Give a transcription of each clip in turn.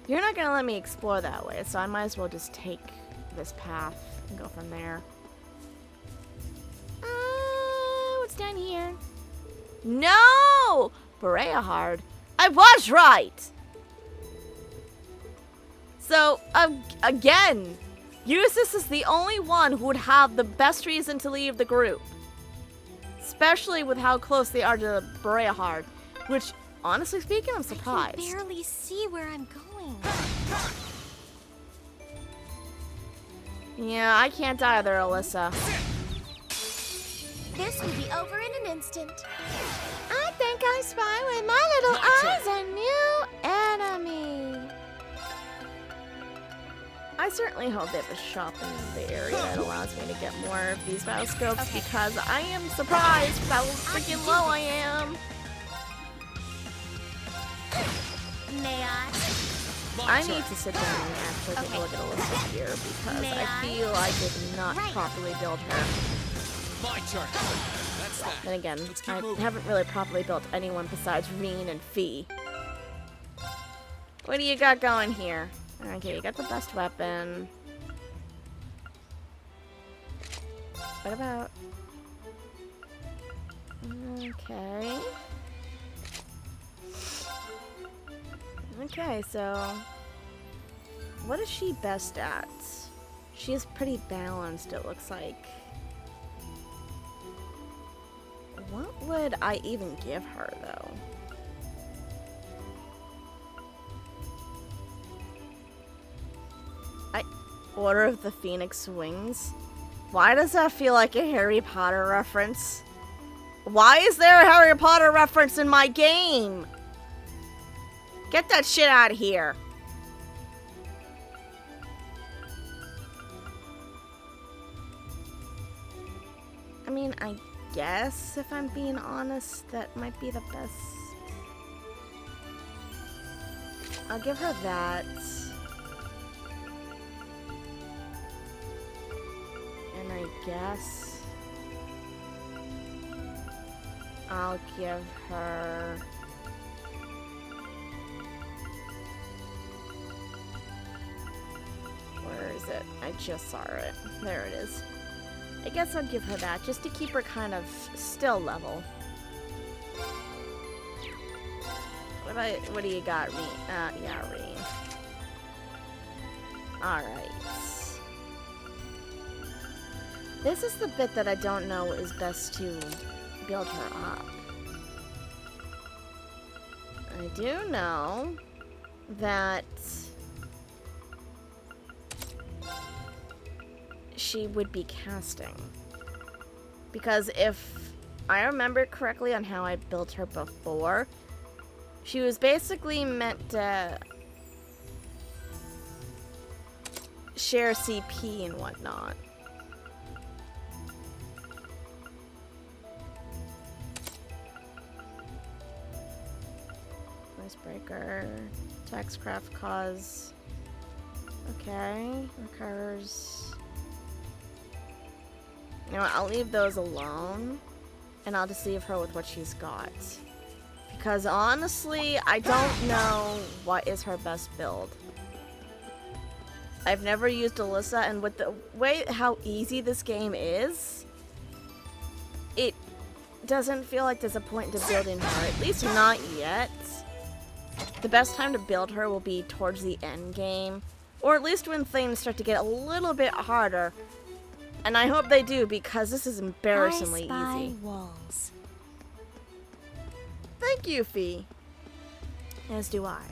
You're not gonna let me explore that way, so I might as well just take this path and go from there. What's down here? No! Berea-hard. I was right! So, again, Eustace is the only one who would have the best reason to leave the group. Especially with how close they are to Berea-hard, which, honestly speaking, I'm surprised. I can barely see where I'm going. Yeah, I can't either, Alyssa. This will be over in an instant. I think I spy with my little eyes a new enemy. I certainly hope they have a shop in the area that allows me to get more of these bioscopes because I am surprised with how freaking low I am. May I? I need to sit down and actually take a look at Alyssa here because I feel I did not properly build her. My turn. That's that. Then again, I haven't really properly built anyone besides Rean and Fee. What do you got going here? Okay, you got the best weapon. What about... Okay. Okay, so... What is she best at? She is pretty balanced, it looks like. What would I even give her, though? Order of the Phoenix Wings? Why does that feel like a Harry Potter reference? Why is there a Harry Potter reference in my game? Get that shit out of here. I mean, I guess, if I'm being honest, that might be the best. I'll give her that. And I guess I'll give her... Where is it? I just saw it. There it is. I guess I'll give her that, just to keep her kind of still level. What do you got, Rean? Yeah, Rean. Alright. This is the bit that I don't know is best to build her up. I do know that she would be casting. Because if I remember correctly on how I built her before, she was basically meant to share CP and whatnot. Icebreaker, Taxcraft cause. Okay, recurs. You know what, I'll leave those alone, and I'll just leave her with what she's got. Because honestly, I don't know what is her best build. I've never used Alyssa, and with the way how easy this game is, it doesn't feel like there's a point to building her, at least not yet. The best time to build her will be towards the end game, or at least when things start to get a little bit harder. And I hope they do, because this is embarrassingly easy. Walls. Thank you, Fee. As do I.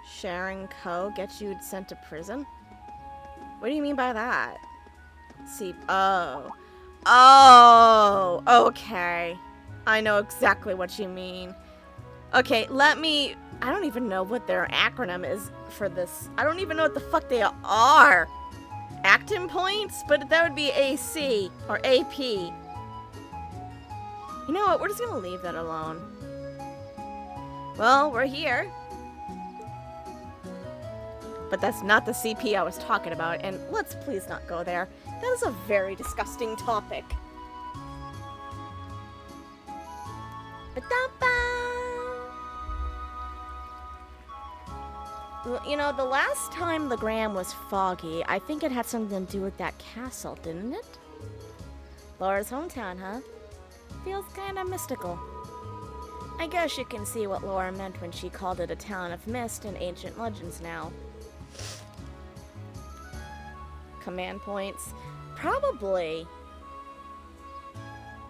Sharing Co. gets you sent to prison? What do you mean by that? See, oh. Oh, okay. I know exactly what you mean. Okay, I don't even know what their acronym is for this. I don't even know what the fuck they are. Actin points? But that would be AC or AP. You know what? We're just gonna leave that alone. Well, we're here. But that's not the CP I was talking about, and let's please not go there. That is a very disgusting topic. Well, you know, the last time Legram was foggy, I think it had something to do with that castle, didn't it? Laura's hometown, huh? Feels kinda mystical. I guess you can see what Laura meant when she called it a town of mist and ancient legends now. Command points? Probably.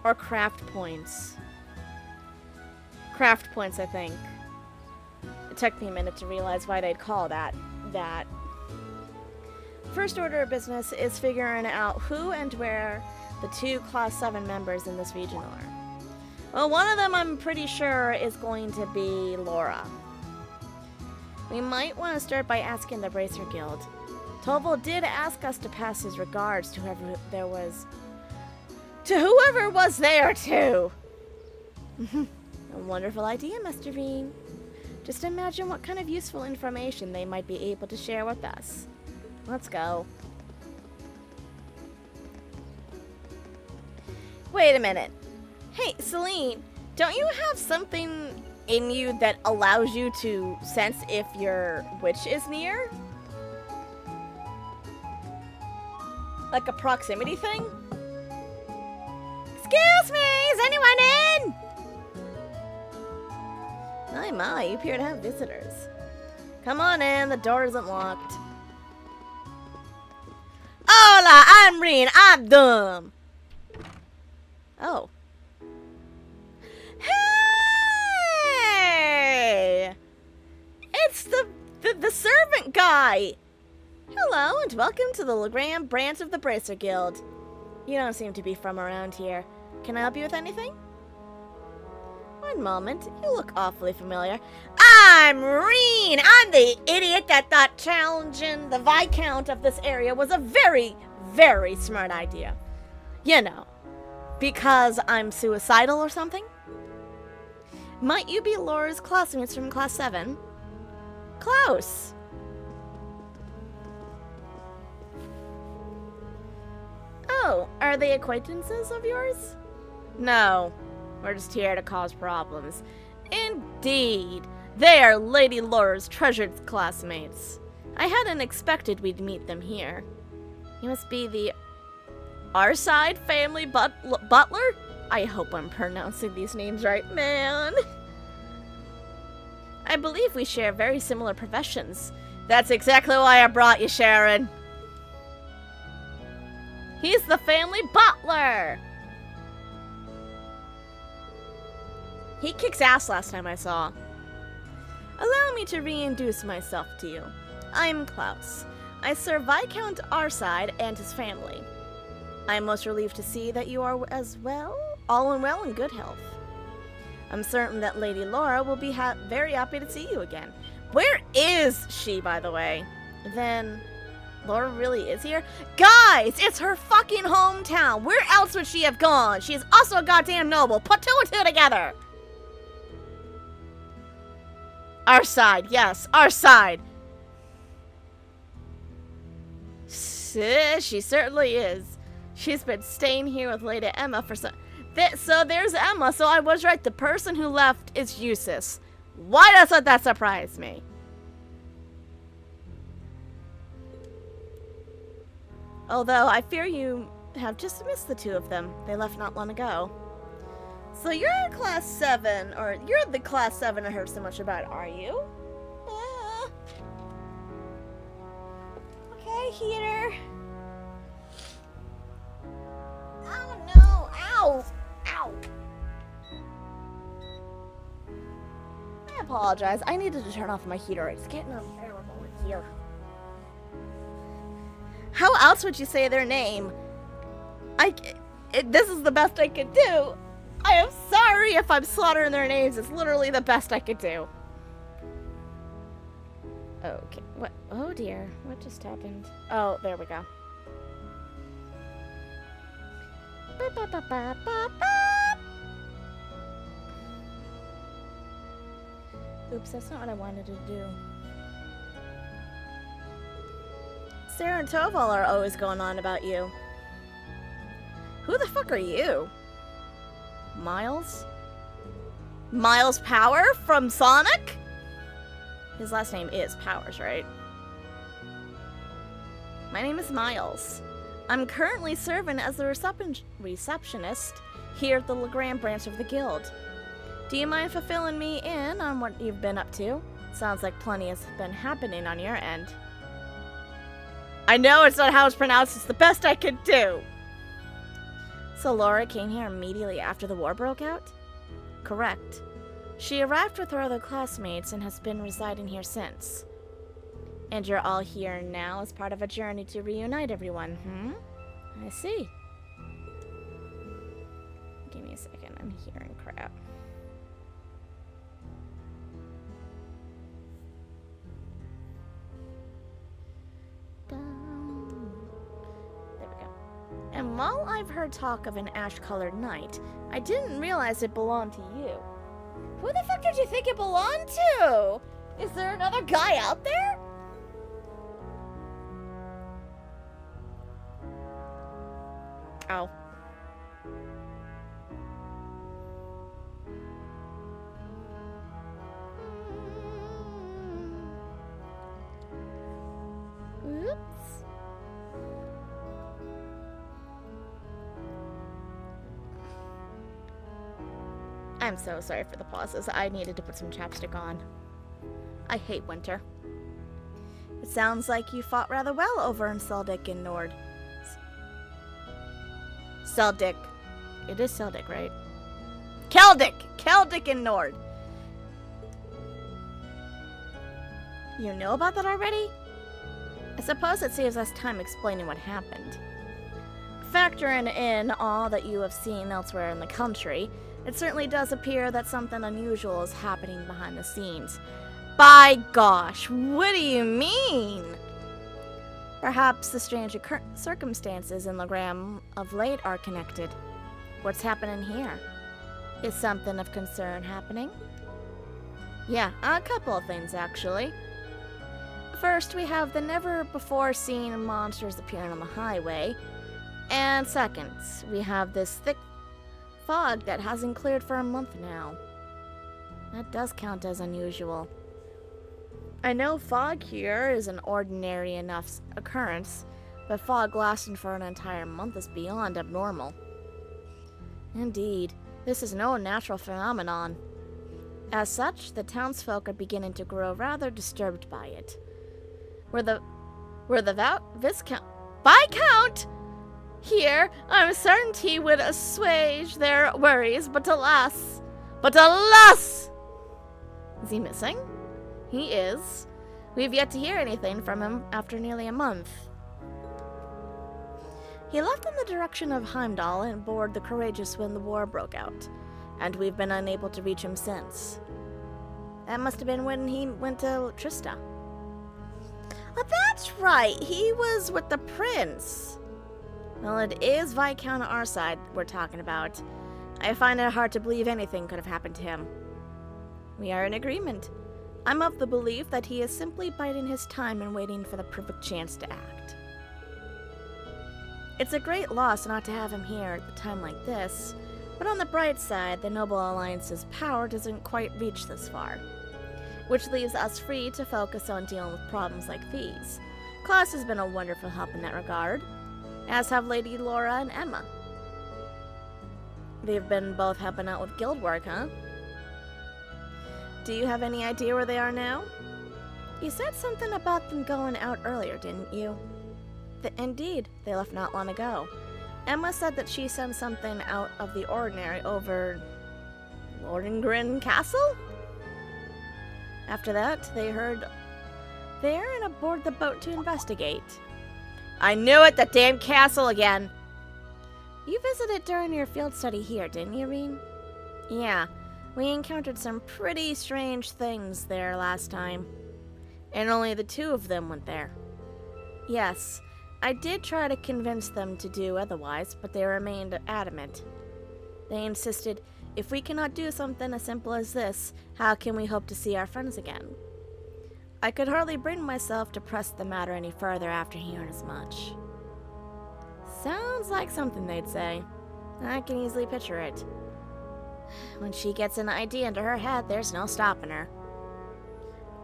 Or craft points. Craft points, I think. It took me a minute to realize why they'd call that. First order of business is figuring out who and where the 2 Class 7 members in this region are. Well, one of them I'm pretty sure is going to be Laura. We might want to start by asking the Bracer Guild. Toval did ask us to pass his regards to whoever there was. To whoever was there, too! A wonderful idea, Mr. Rean. Just imagine what kind of useful information they might be able to share with us. Let's go. Wait a minute. Hey, Celine, don't you have something in you that allows you to sense if your witch is near? Like a proximity thing? Excuse me, is anyone in? My, you appear to have visitors. Come on in, the door isn't locked. Hola, I'm Rean, I'm dumb. Oh. Hey! It's the servant guy. Hello, and welcome to the Legram branch of the Bracer Guild. You don't seem to be from around here. Can I help you with anything? One moment. You look awfully familiar. I'm Rean! I'm the idiot that thought challenging the Viscount of this area was a very, very smart idea. You know, because I'm suicidal or something? Might you be Laura's classmates from Class 7? Close! Oh, are they acquaintances of yours? No. We're just here to cause problems. Indeed. They are Lady Laura's treasured classmates. I hadn't expected we'd meet them here. You must be the Arside family butler? I hope I'm pronouncing these names right, man. I believe we share very similar professions. That's exactly why I brought you, Sharon. He's the family butler! He kicks ass last time I saw. Allow me to reintroduce myself to you. I'm Klaus. I serve Viscount Arside and his family. I am most relieved to see that you are all in good health. I'm certain that Lady Laura will be very happy to see you again. Where is she, by the way? Then, Laura really is here? Guys, it's her fucking hometown. Where else would she have gone? She is also a goddamn noble. Put 2 and 2 together. Our side, yes, our side. She certainly is. She's been staying here with Lady Emma for so there's Emma, so I was right. The person who left is useless. Why doesn't that surprise me? Although I fear you have just missed the 2 of them. They left not long ago. So you're Class 7, or you're the Class 7 I heard so much about, are you? Okay, heater. Oh no, ow, ow. I apologize, I needed to turn off my heater. It's getting unbearable in here. How else would you say their name? This is the best I could do. I am sorry if I'm slaughtering their names. It's literally the best I could do. Okay. What? Oh dear. What just happened? Oh, there we go. Oops, that's not what I wanted to do. Sarah and Toval are always going on about you. Who the fuck are you? Miles? Miles Power from Sonic? His last name is Powers, right? My name is Miles. I'm currently serving as the receptionist here at the Legram branch of the guild. Do you mind fulfilling me in on what you've been up to? Sounds like plenty has been happening on your end. I know it's not how it's pronounced, it's the best I could do! So Laura came here immediately after the war broke out? Correct. She arrived with her other classmates and has been residing here since. And you're all here now as part of a journey to reunite everyone, I see. Give me a second, I'm hearing crap. There we go. And while I've heard talk of an ash-colored knight, I didn't realize it belonged to you. Who the fuck did you think it belonged to? Is there another guy out there? Oh. Oops. I'm so sorry for the pauses. I needed to put some chapstick on. I hate winter. It sounds like you fought rather well over in Seldic and Nord. Seldic. It is Seldic, right? Keldic! Keldic and Nord. You know about that already? I suppose it saves us time explaining what happened. Factoring in all that you have seen elsewhere in the country, it certainly does appear that something unusual is happening behind the scenes. By gosh, what do you mean? Perhaps the strange circumstances in Legram of late are connected. What's happening here? Is something of concern happening? Yeah, a couple of things actually. First, we have the never-before-seen monsters appearing on the highway. And second, we have this thick fog that hasn't cleared for a month now. That does count as unusual. I know fog here is an ordinary enough occurrence, but fog lasting for an entire month is beyond abnormal. Indeed, this is no natural phenomenon. As such, the townsfolk are beginning to grow rather disturbed by it. Were the Viscount here, I'm certain he would assuage their worries, but alas! Is he missing? He is. We've yet to hear anything from him after nearly a month. He left in the direction of Heimdall and board the Courageous when the war broke out, and we've been unable to reach him since. That must have been when he went to Trista. Oh, that's right, he was with the prince. Well, it is Viscount on our side we're talking about. I find it hard to believe anything could have happened to him. We are in agreement. I'm of the belief that he is simply biding his time and waiting for the perfect chance to act. It's a great loss not to have him here at a time like this, but on the bright side, the Noble Alliance's power doesn't quite reach this far, which leaves us free to focus on dealing with problems like these. Class has been a wonderful help in that regard, as have Lady Laura and Emma. They've been both helping out with guild work, huh? Do you have any idea where they are now? You said something about them going out earlier, didn't you? Indeed, they left not long ago. Emma said that she sent something out of the ordinary over Lordengren Castle? After that, they heard there and aboard the boat to investigate. I knew it, the damn castle again! You visited during your field study here, didn't you, Rean? Yeah. We encountered some pretty strange things there last time. And only the two of them went there. Yes, I did try to convince them to do otherwise, but they remained adamant. They insisted, if we cannot do something as simple as this, how can we hope to see our friends again? I could hardly bring myself to press the matter any further after hearing as much. Sounds like something they'd say. I can easily picture it. When she gets an idea into her head, there's no stopping her.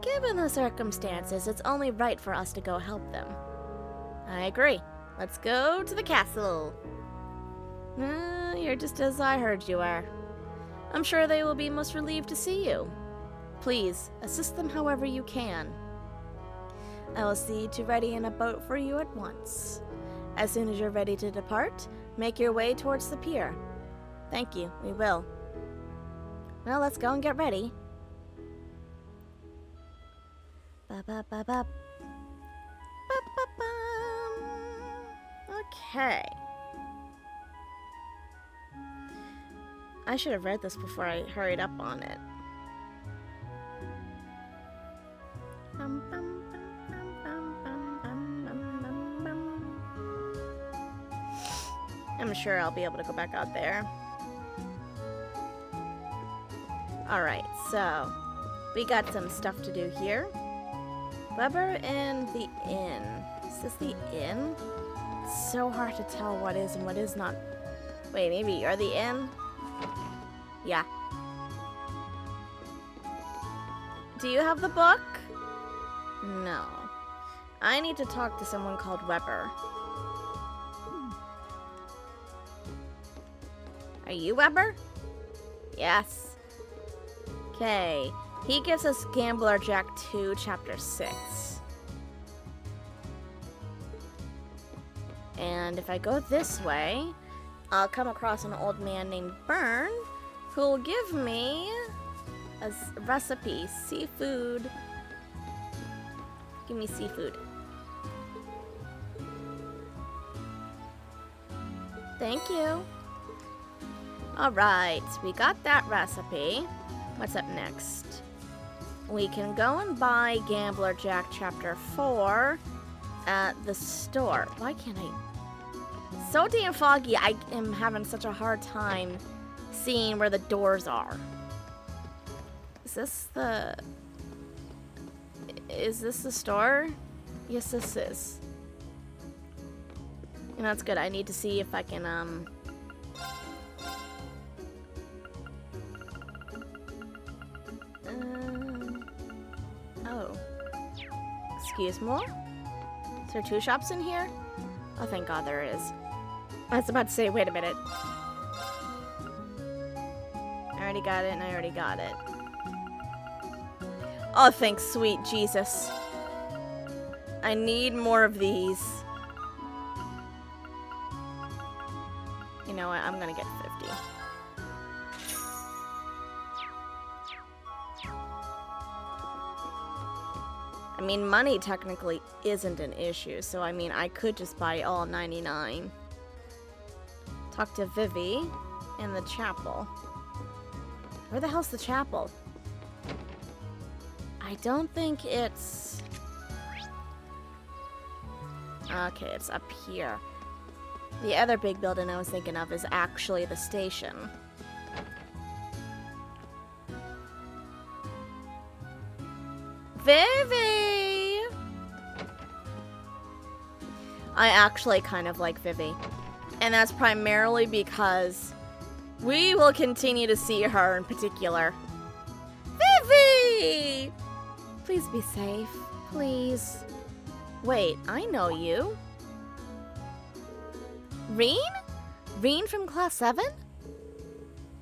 Given the circumstances, it's only right for us to go help them. I agree. Let's go to the castle. You're just as I heard you are. I'm sure they will be most relieved to see you. Please, assist them however you can. I will see to readying a boat for you at once. As soon as you're ready to depart, make your way towards the pier. Thank you, we will. Well, let's go and get ready. Ba-ba-ba-ba. Ba-ba-bum. Okay. I should have read this before I hurried up on it. Bum, bum, bum, bum, bum, bum, bum, bum, bum. I'm sure I'll be able to go back out there. Alright, so we got some stuff to do here. Weber and the inn. Is this the inn? It's so hard to tell what is and what is not. Wait, maybe you're the inn? Yeah. Do you have the book? No. I need to talk to someone called Weber. Are you Weber? Yes. Okay. He gives us Gambler Jack 2, Chapter 6. And if I go this way, I'll come across an old man named Byrne, who will give me a recipe. Seafood. Give me seafood. Thank you. Alright, we got that recipe. What's up next? We can go and buy Gambler Jack Chapter 4 at the store. Why can't I? So damn foggy, I am having such a hard time seeing where the doors are. Is this the store? Yes, this is. You know, that's good. I need to see if I can, oh. Excuse me? Is there 2 shops in here? Oh, thank God there is. I was about to say, wait a minute. I already got it, and I already got it. Oh, thanks, sweet Jesus. I need more of these. You know what? I'm gonna get 50. I mean, money technically isn't an issue, so I mean, I could just buy all 99. Talk to Vivi in the chapel. Where the hell's the chapel? I don't think it's... Okay, it's up here. The other big building I was thinking of is actually the station. Vivi! I actually kind of like Vivi. And that's primarily because we will continue to see her in particular. Vivi! Please be safe. Please. Wait, I know you. Rean? Rean from Class 7?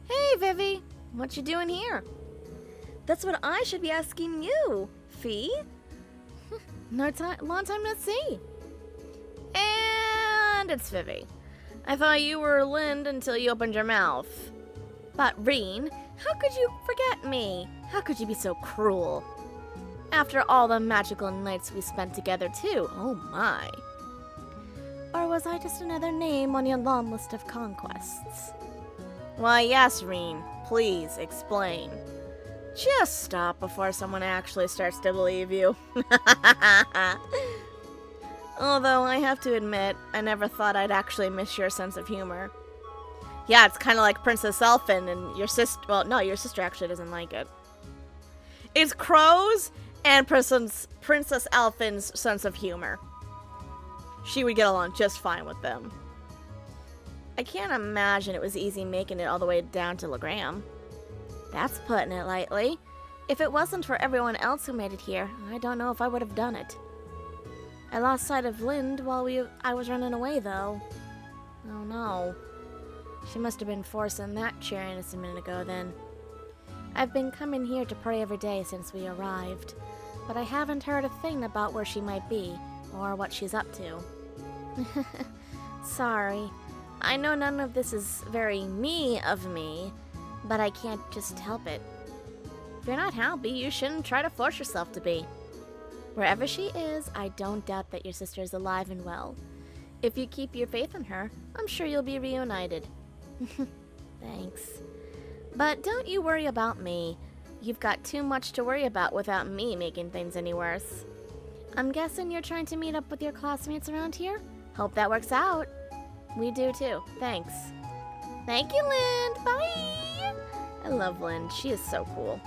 Hey, Vivi. What you doing here? That's what I should be asking you, Fee. Long time no see. And it's Vivi. I thought you were Lind until you opened your mouth. But Rean, how could you forget me? How could you be so cruel? After all the magical nights we spent together too, oh my. Or was I just another name on your long list of conquests? Why yes, Rean, please explain. Just stop before someone actually starts to believe you. Although I have to admit, I never thought I'd actually miss your sense of humor. Yeah, it's kind of like Princess Elfin and your sister. Well, no, your sister actually doesn't like it. It's Crow's and Princess Elfin's sense of humor. She would get along just fine with them. I can't imagine it was easy making it all the way down to Legram. That's putting it lightly. If it wasn't for everyone else who made it here, I don't know if I would have done it. I lost sight of Lind while I was running away, though. Oh no. She must have been forcing that cheeriness a minute ago, then. I've been coming here to pray every day since we arrived, but I haven't heard a thing about where she might be, or what she's up to. Sorry. I know none of this is very me of me, but I can't just help it. If you're not happy, you shouldn't try to force yourself to be. Wherever she is, I don't doubt that your sister is alive and well. If you keep your faith in her, I'm sure you'll be reunited. Thanks. But don't you worry about me. You've got too much to worry about without me making things any worse. I'm guessing you're trying to meet up with your classmates around here? Hope that works out. We do too. Thanks. Thank you, Lind. Bye. I love Lind. She is so cool.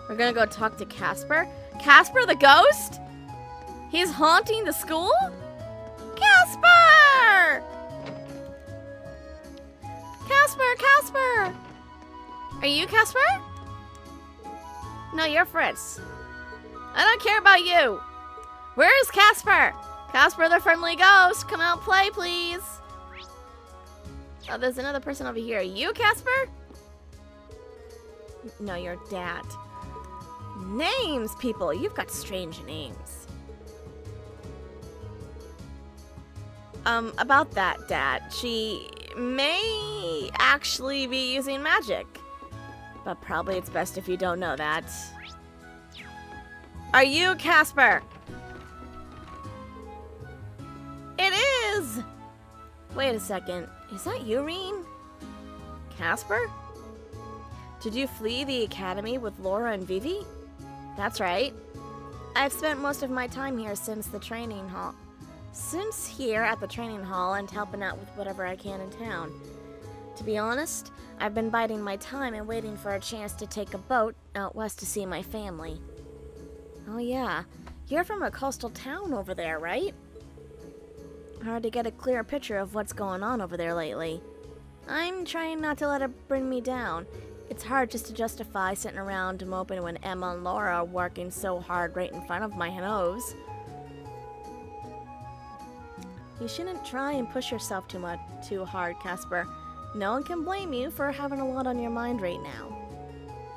We're gonna go talk to Casper. Casper the ghost? He's haunting the school? Casper! Casper, Casper! Are you Casper? No, you're Fritz. I don't care about you. Where's Casper? Casper the friendly ghost, come out and play, please. Oh, there's another person over here. Are you Casper? No, you're Dad. Names, people. You've got strange names. About that, Dad. She may actually be using magic. But probably it's best if you don't know that. Are you Casper? It is! Wait a second. Is that you, Rean? Casper? Did you flee the academy with Laura and Vivi? That's right. I've spent most of my time here since the training hall. Since here at the training hall and helping out with whatever I can in town. To be honest, I've been biding my time and waiting for a chance to take a boat out west to see my family. Oh yeah, you're from a coastal town over there, right? Hard to get a clear picture of what's going on over there lately. I'm trying not to let it bring me down. It's hard just to justify sitting around moping when Emma and Laura are working so hard right in front of my nose. You shouldn't try and push yourself too hard, Casper. No one can blame you for having a lot on your mind right now.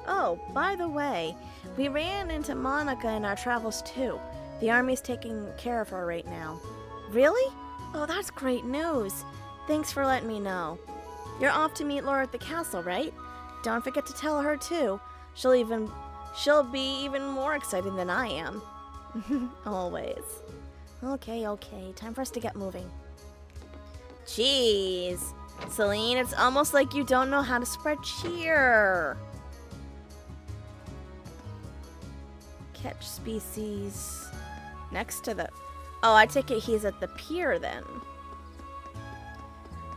Oh, by the way, we ran into Monica in our travels too. The army's taking care of her right now. Really? Oh, that's great news. Thanks for letting me know. You're off to meet Laura at the castle, right? Don't forget to tell her too. She'll be even more excited than I am. Always. Okay. Time for us to get moving. Jeez. Celine, it's almost like you don't know how to spread cheer. Catch species next to the... Oh, I take it he's at the pier then.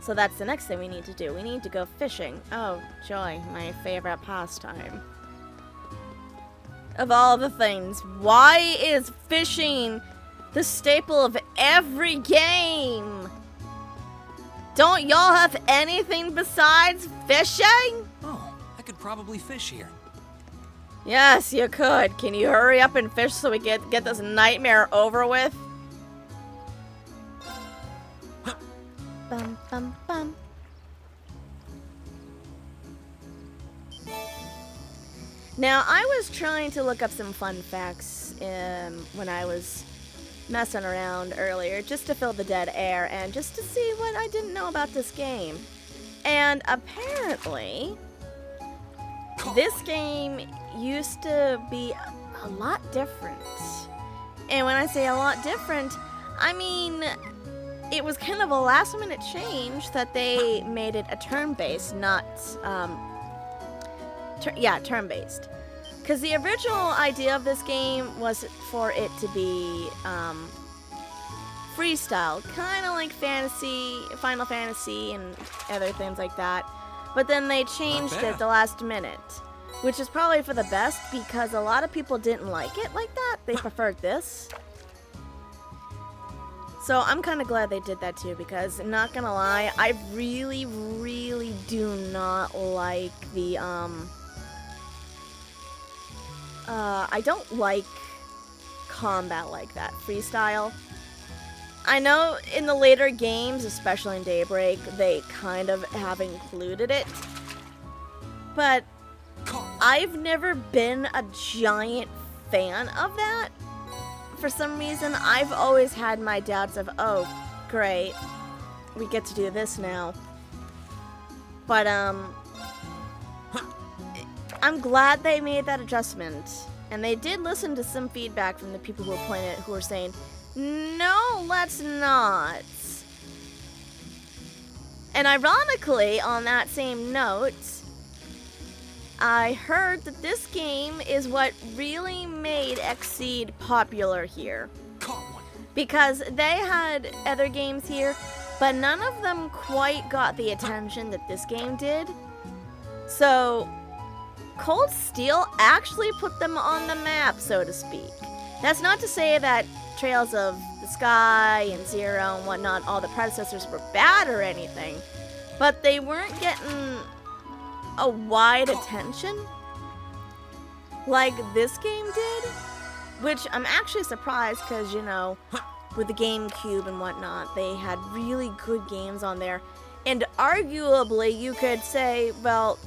So that's the next thing we need to do. We need to go fishing. Oh, joy, my favorite pastime. Of all the things, why is fishing the staple of every game? Don't y'all have anything besides fishing? Oh, I could probably fish here. Yes, you could. Can you hurry up and fish so we get this nightmare over with? Bum, bum, bum. Now, I was trying to look up some fun facts when I was messing around earlier, just to fill the dead air and just to see what I didn't know about this game. And apparently, this game used to be a lot different. And when I say a lot different, I mean... it was kind of a last-minute change that they made it a turn-based, not, turn-based. Because the original idea of this game was for it to be, freestyle, kind of like Final Fantasy, and other things like that. But then they changed it at the last minute, which is probably for the best, because a lot of people didn't like it like that. They preferred this. So I'm kind of glad they did that too, because not gonna lie, I really, really do not like the, I don't like combat like that, freestyle. I know in the later games, especially in Daybreak, they kind of have included it, but I've never been a giant fan of that. For some reason, I've always had my doubts of, oh, great, we get to do this now. But, I'm glad they made that adjustment. And they did listen to some feedback from the people who were playing it, who were saying, no, let's not. And ironically, on that same note, I heard that this game is what really made Exceed popular here. Because they had other games here, but none of them quite got the attention that this game did. So, Cold Steel actually put them on the map, so to speak. That's not to say that Trails of the Sky and Zero and whatnot, all the predecessors were bad or anything, but they weren't getting a wide attention like this game did, which I'm actually surprised because, you know, with the GameCube and whatnot, they had really good games on there, and arguably you could say, well,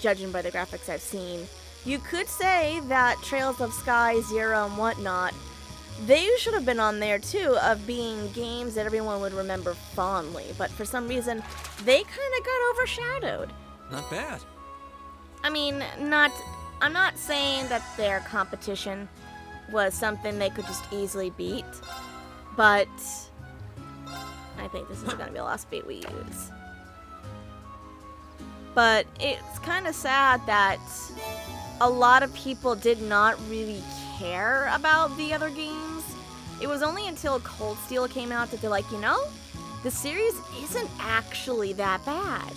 judging by the graphics I've seen, you could say that Trails of Sky, Zero, and whatnot, they should have been on there too, of being games that everyone would remember fondly, but for some reason, they kind of got overshadowed. Not bad. I mean, I'm not saying that their competition was something they could just easily beat, but I think this is going to be the last beat we use. But it's kind of sad that a lot of people did not really care about the other games. It was only until Cold Steel came out that they're like, you know, the series isn't actually that bad.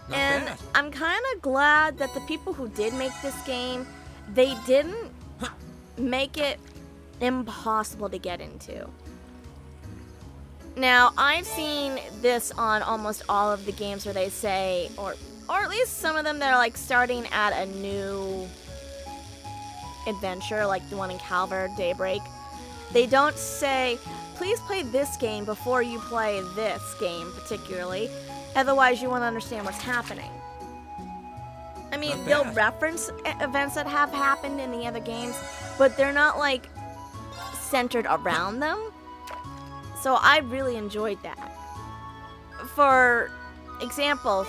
Not and bad. I'm kind of glad that the people who did make this game, they didn't make it impossible to get into. Now, I've seen this on almost all of the games where they say, or at least some of them that are like starting at a new adventure, like the one in Calvert, Daybreak. They don't say, please play this game before you play this game particularly, otherwise you won't understand what's happening. I mean, they'll reference events that have happened in the other games, but they're not like centered around them. So I really enjoyed that. For example,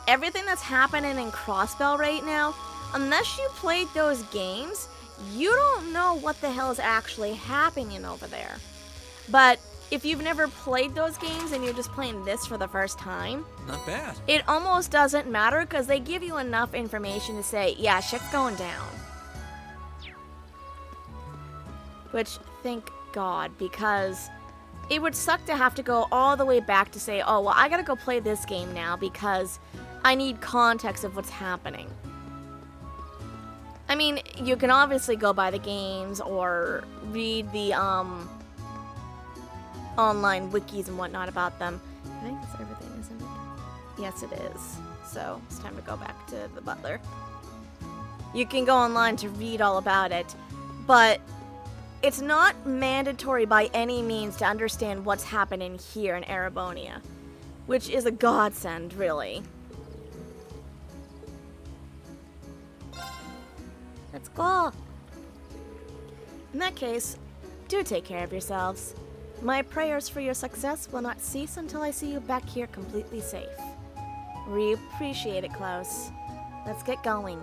everything that's happening in Crossbell right now, unless you played those games, you don't know what the hell is actually happening over there. But if you've never played those games and you're just playing this for the first time, Not bad. it almost doesn't matter because they give you enough information to say, yeah, shit's going down. Which, thank God, because it would suck to have to go all the way back to say, oh, well, I gotta go play this game now because I need context of what's happening. I mean, you can obviously go by the games or read the online wikis and whatnot about them. I think that's everything, isn't it? Yes, it is. So it's time to go back to the butler. You can go online to read all about it, but it's not mandatory by any means to understand what's happening here in Erebonia, which is a godsend, really. Let's go. In that case, do take care of yourselves. My prayers for your success will not cease until I see you back here completely safe. We appreciate it, Klaus. Let's get going.